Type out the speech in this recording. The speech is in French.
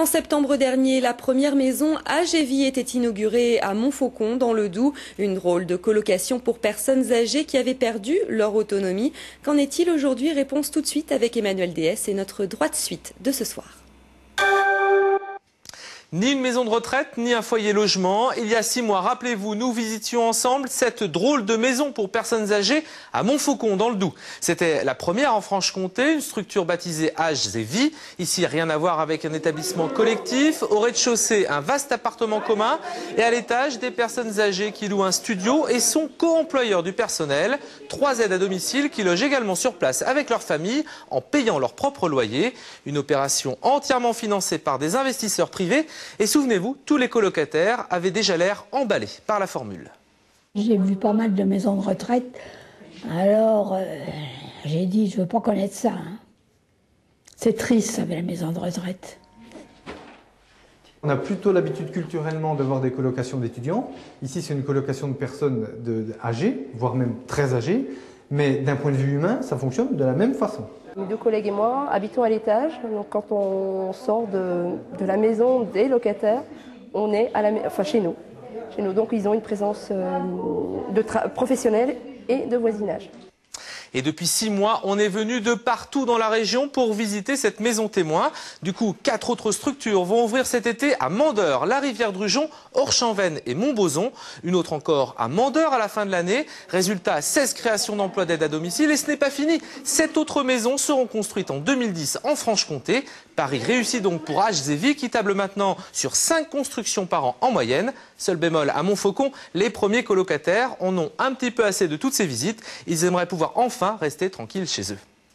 En septembre dernier, la première maison Âge et Vie était inaugurée à Montfaucon, dans le Doubs. Une drôle de colocation pour personnes âgées qui avaient perdu leur autonomie. Qu'en est-il aujourd'hui? Réponse tout de suite avec Emmanuel DS et notre droit de suite de ce soir. Ni une maison de retraite, ni un foyer logement. Il y a 6 mois, rappelez-vous, nous visitions ensemble cette drôle de maison pour personnes âgées à Montfaucon, dans le Doubs. C'était la première en Franche-Comté, une structure baptisée Âge et Vie. Ici, rien à voir avec un établissement collectif. Au rez-de-chaussée, un vaste appartement commun. Et à l'étage, des personnes âgées qui louent un studio et sont co-employeurs du personnel. 3 aides à domicile qui logent également sur place avec leur famille en payant leur propre loyer. Une opération entièrement financée par des investisseurs privés. Et souvenez-vous, tous les colocataires avaient déjà l'air emballés par la formule. J'ai vu pas mal de maisons de retraite, alors j'ai dit je ne veux pas connaître ça. Hein. C'est triste, ça, la maison de retraite. On a plutôt l'habitude culturellement de voir des colocations d'étudiants. Ici, c'est une colocation de personnes âgées, voire même très âgées. Mais d'un point de vue humain, ça fonctionne de la même façon. Mes 2 collègues et moi habitons à l'étage. Donc quand on sort de la maison des locataires, on est chez nous. Donc ils ont une présence professionnelle et de voisinage. Et depuis 6 mois, on est venu de partout dans la région pour visiter cette maison témoin. Du coup, 4 autres structures vont ouvrir cet été à Mandeure, la Rivière-Drujon, Orchamps-Vennes et Montbozon. Une autre encore à Mandeure à la fin de l'année. Résultat, 16 créations d'emplois d'aide à domicile. Et ce n'est pas fini. 7 autres maisons seront construites en 2010 en Franche-Comté. Paris réussit donc pour Âge et Vie, qui table maintenant sur 5 constructions par an en moyenne. Seul bémol à Montfaucon, les premiers colocataires en ont un petit peu assez de toutes ces visites. Ils aimeraient pouvoir enfin rester tranquilles chez eux.